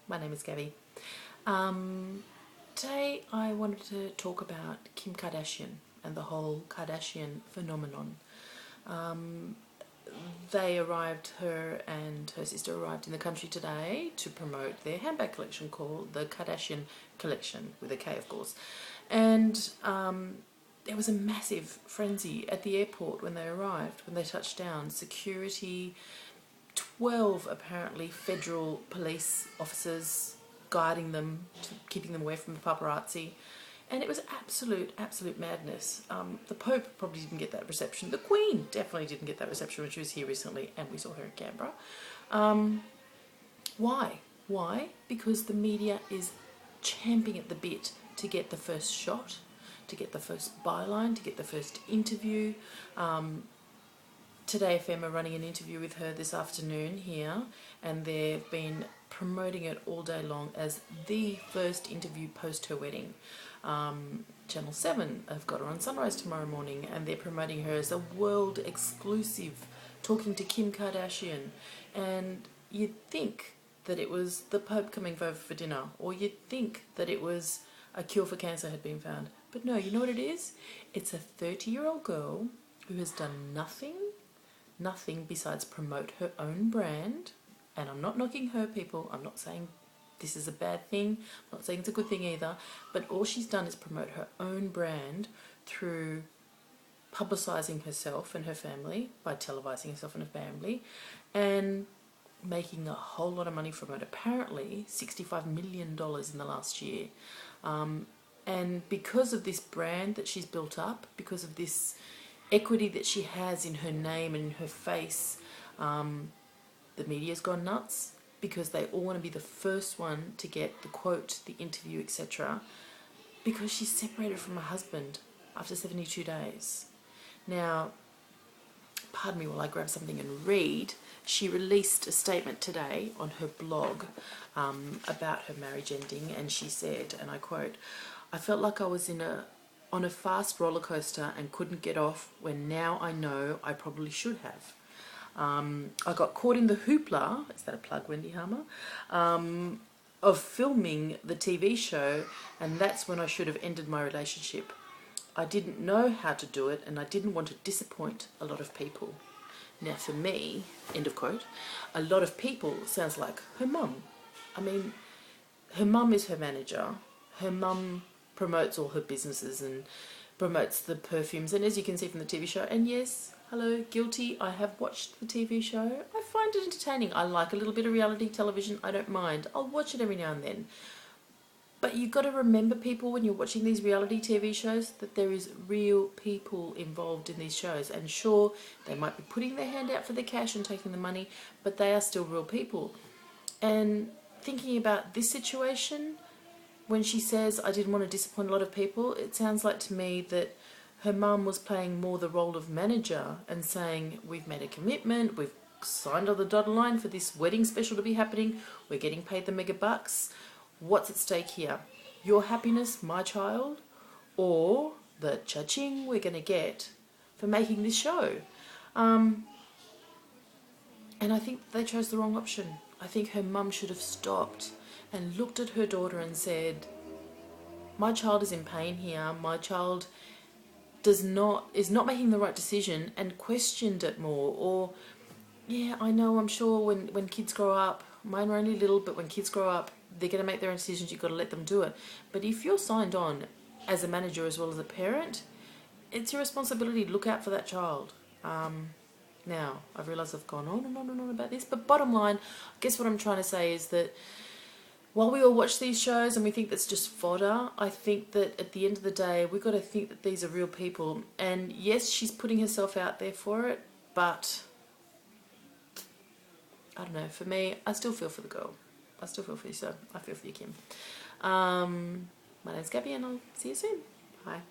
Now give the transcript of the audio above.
My name is Gabbie. Today I wanted to talk about Kim Kardashian and the whole Kardashian phenomenon. Her and her sister arrived in the country today to promote their handbag collection called the Kardashian Collection, with a K of course. And there was a massive frenzy at the airport when they arrived, when they touched down. Security, 12 apparently federal police officers guiding them, keeping them away from the paparazzi. And it was absolute madness. The Pope probably didn't get that reception. The Queen definitely didn't get that reception when she was here recently, and we saw her in Canberra. Why? Why? Because the media is champing at the bit to get the first shot, to get the first byline, to get the first interview. Today FM are running an interview with her this afternoon here, and they've been promoting it all day long as the first interview post her wedding. Channel 7 have got her on Sunrise tomorrow morning, and they're promoting her as a world exclusive, talking to Kim Kardashian. And you'd think that it was the Pope coming over for dinner, or you'd think that it was a cure for cancer had been found. But no, you know what it is? It's a 30-year-old girl who has done nothing besides promote her own brand. And I'm not knocking her, people. I'm not saying this is a bad thing. I'm not saying it's a good thing either. But all she's done is promote her own brand through publicising herself and her family, by televising herself and her family, and making a whole lot of money from it. Apparently $65 million in the last year. And because of this brand that she's built up, because of this equity that she has in her name and in her face, the media's gone nuts, because they all want to be the first one to get the quote, the interview, etc. Because she's separated from her husband after 72 days. Now, pardon me while I grab something and read. She released a statement today on her blog about her marriage ending, and she said, and I quote, "I felt like I was on a fast roller coaster and couldn't get off, when now I know I probably should have. I got caught in the hoopla," is that a plug, Wendy Harmer, "of filming the TV show, and that's when I should have ended my relationship. I didn't know how to do it, and I didn't want to disappoint a lot of people." Now for me, end of quote, a lot of people sounds like her mum. I mean, her mum is her manager. Her mum promotes all her businesses and promotes the perfumes, and as you can see from the TV show, and yes, hello, guilty, I have watched the TV show. I find it entertaining. I like a little bit of reality television. I don't mind. I'll watch it every now and then. But you've got to remember, people, when you're watching these reality TV shows, that there is real people involved in these shows. And sure, they might be putting their hand out for the cash and taking the money, but they are still real people. And thinking about this situation, when she says, "I didn't want to disappoint a lot of people," it sounds like to me that her mum was playing more the role of manager and saying, "We've made a commitment, we've signed on the dotted line for this wedding special to be happening, we're getting paid the mega bucks. What's at stake here? Your happiness, my child, or the cha-ching we're going to get for making this show?" And I think they chose the wrong option. I think her mum should have stopped and looked at her daughter and said, "My child is in pain here. My child is not making the right decision," and questioned it more. Or, yeah, I know, I'm sure when kids grow up, mine were only little, but when kids grow up, they're going to make their own decisions. You've got to let them do it. But if you're signed on as a manager as well as a parent, it's your responsibility to look out for that child. Now, I've realised I've gone on and on and on about this, but bottom line, I guess what I'm trying to say is that while we all watch these shows and we think that's just fodder, I think that at the end of the day, we've got to think that these are real people. And yes, she's putting herself out there for it, but I don't know, for me, I still feel for the girl. I still feel for you, so I feel for you, Kim. My name's Gabbie, and I'll see you soon. Bye.